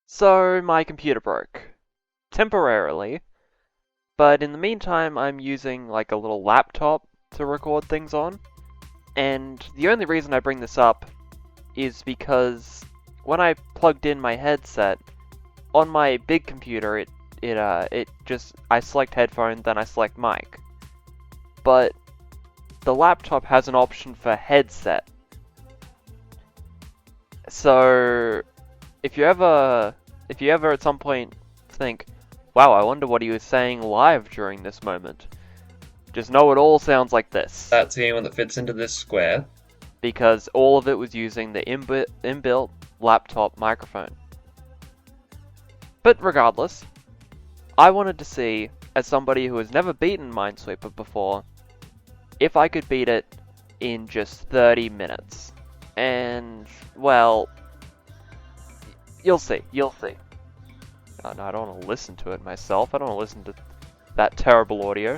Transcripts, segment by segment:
So my computer broke. Temporarily. But in the meantime, I'm using like a little laptop to record things on. And the only reason I bring this up is because when I plugged in my headset, on my big computer, it just, I select headphone, then I select mic. But the laptop has an option for headset. So if you ever at some point think, wow, I wonder what he was saying live during this moment, just know it all sounds like this, That's the only one that fits into this square. because all of it was using the inbuilt laptop microphone. But regardless, I wanted to see, as somebody who has never beaten Minesweeper before, if I could beat it in just 30 minutes. And, well, you'll see. Oh, no, I don't want to listen to it myself. I don't want to listen to that terrible audio.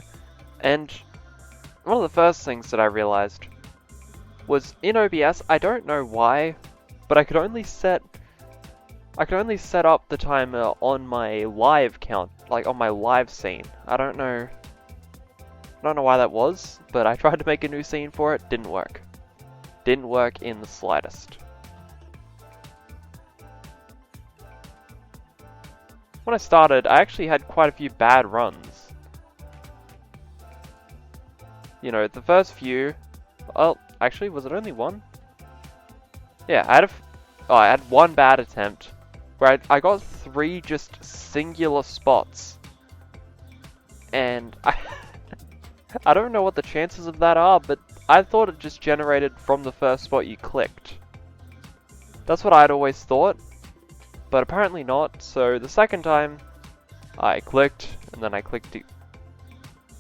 And one of the first things that I realized was in OBS, I don't know why, but I could only set up the timer on my live count, like on my live scene. I don't know why that was, but I tried to make a new scene for it, didn't work. Didn't work in the slightest. When I started, I actually had quite a few bad runs. You know, the first few... Oh, actually, was it only one? Yeah, I had one bad attempt, where I got 3 just singular spots. And I don't know what the chances of that are, but I thought it just generated from the first spot you clicked. That's what I'd always thought, but apparently not. So the second time, I clicked, and then I clicked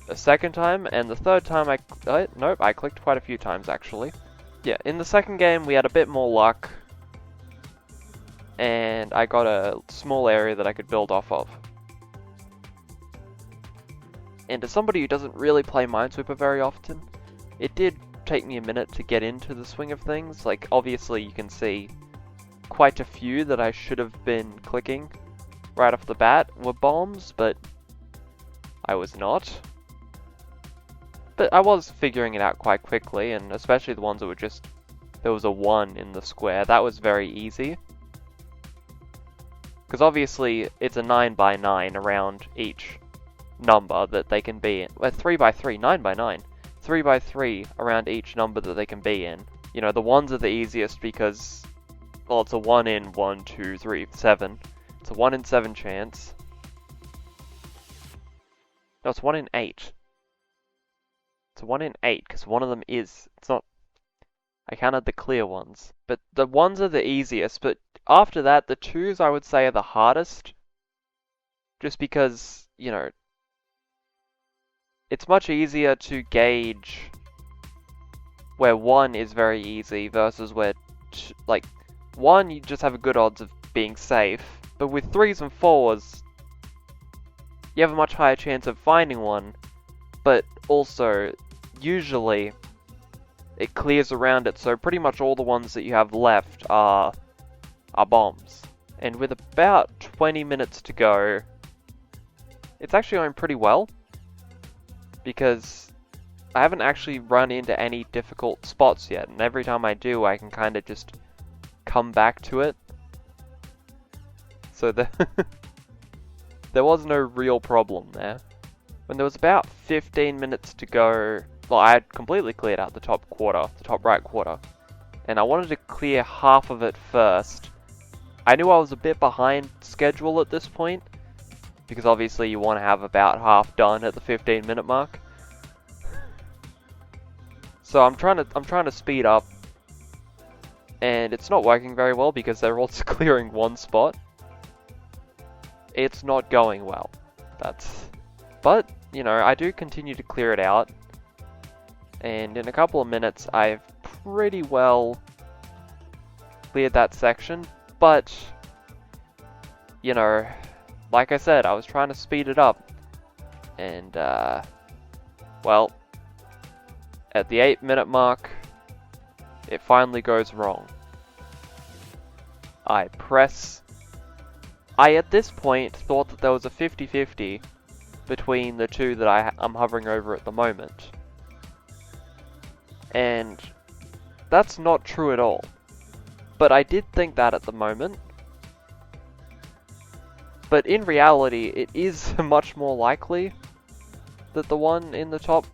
a second time, and the third time nope, I clicked quite a few times actually. Yeah, in the second game we had a bit more luck, and I got a small area that I could build off of. And as somebody who doesn't really play Minesweeper very often, it did take me a minute to get into the swing of things. Like, obviously you can see quite a few that I should have been clicking right off the bat were bombs, but I was not. But I was figuring it out quite quickly, and especially the ones that were just, there was a 1 in the square, that was very easy. Because obviously it's a 9 by 9 around each number that they can be in. Well, 3 by 3, 9 by 9. 3 by 3 around each number that they can be in. You know, the 1s are the easiest because, well, it's a 1 in 1, 2, 3, 7. It's a 1 in 7 chance. No, it's 1 in 8. It's a 1 in 8, because one of them is, it's not, I counted the clear ones. But the 1s are the easiest, but after that, the 2s I would say are the hardest. Just because, you know, it's much easier to gauge where 1 is very easy versus where, like, 1 you just have a good odds of being safe, but with 3s and 4s, you have a much higher chance of finding one, but also, usually, it clears around it, so pretty much all the ones that you have left are bombs. And with about 20 minutes to go, it's actually going pretty well, because I haven't actually run into any difficult spots yet, and every time I do, I can kind of just come back to it. So there was no real problem there. When there was about 15 minutes to go, well, I had completely cleared out the top quarter, the top right quarter, and I wanted to clear half of it first. I knew I was a bit behind schedule at this point, because obviously you want to have about half done at the 15-minute mark. So I'm trying to speed up, and it's not working very well because they're all clearing one spot. It's not going well. But, you know, I do continue to clear it out, and in a couple of minutes I've pretty well cleared that section, but, you know, like I said, I was trying to speed it up, and, well, at the 8-minute mark, it finally goes wrong. I press I at this point thought that there was a 50-50 between the two that I'm hovering over at the moment. And that's not true at all. But I did think that at the moment. But in reality, it is much more likely that the one in the top,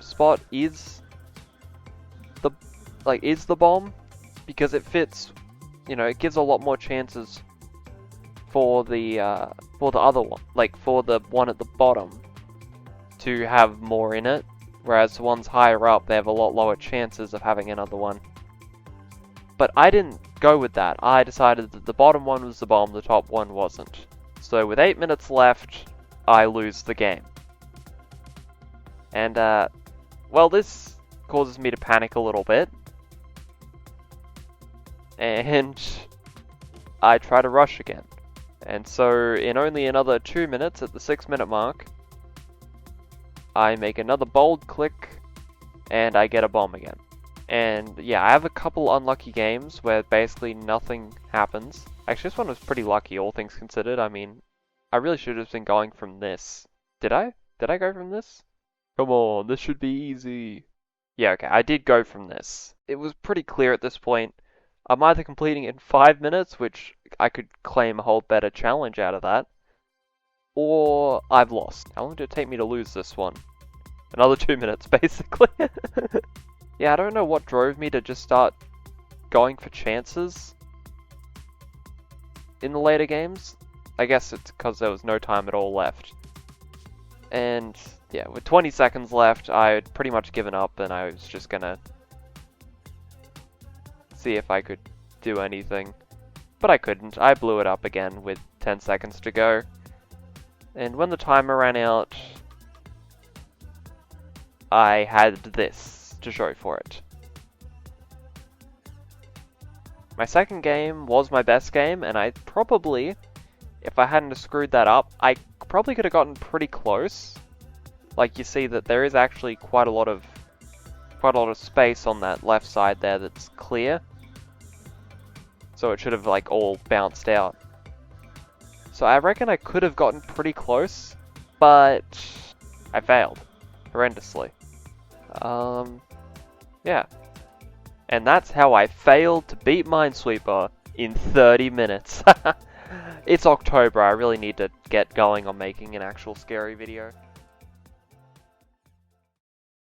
spot is the bomb, because it fits. You know, it gives a lot more chances for the other one, for the one at the bottom, to have more in it, whereas the ones higher up, they have a lot lower chances of having another one. But I didn't go with that. I decided that the bottom one was the bomb, the top one wasn't. So with 8 minutes left, I lose the game. And, well, this causes me to panic a little bit. And I try to rush again. And so in only another 2 minutes, at the 6-minute mark, I make another bold click, and I get a bomb again. And yeah, I have a couple unlucky games where basically nothing happens. Actually, this one was pretty lucky, all things considered. I mean, I really should have been going from this. Did I? Did I go from this? Come on, this should be easy. Yeah, okay, I did go from this. It was pretty clear at this point. I'm either completing it in 5 minutes, which I could claim a whole better challenge out of that, or I've lost. How long did it take me to lose this one? Another 2 minutes, basically. Yeah, I don't know what drove me to just start going for chances in the later games. I guess it's because there was no time at all left. And yeah, with 20 seconds left, I had pretty much given up, and I was just gonna see if I could do anything. But I couldn't. I blew it up again with 10 seconds to go. And when the timer ran out, I had this to show for it. My second game was my best game, and I probably, if I hadn't screwed that up, I probably could have gotten pretty close. Like, you see that there is actually quite a lot of space on that left side there that's clear. So it should have all bounced out. So I reckon I could have gotten pretty close, but I failed horrendously. Yeah. And that's how I failed to beat Minesweeper in 30 minutes. It's October, I really need to get going on making an actual scary video.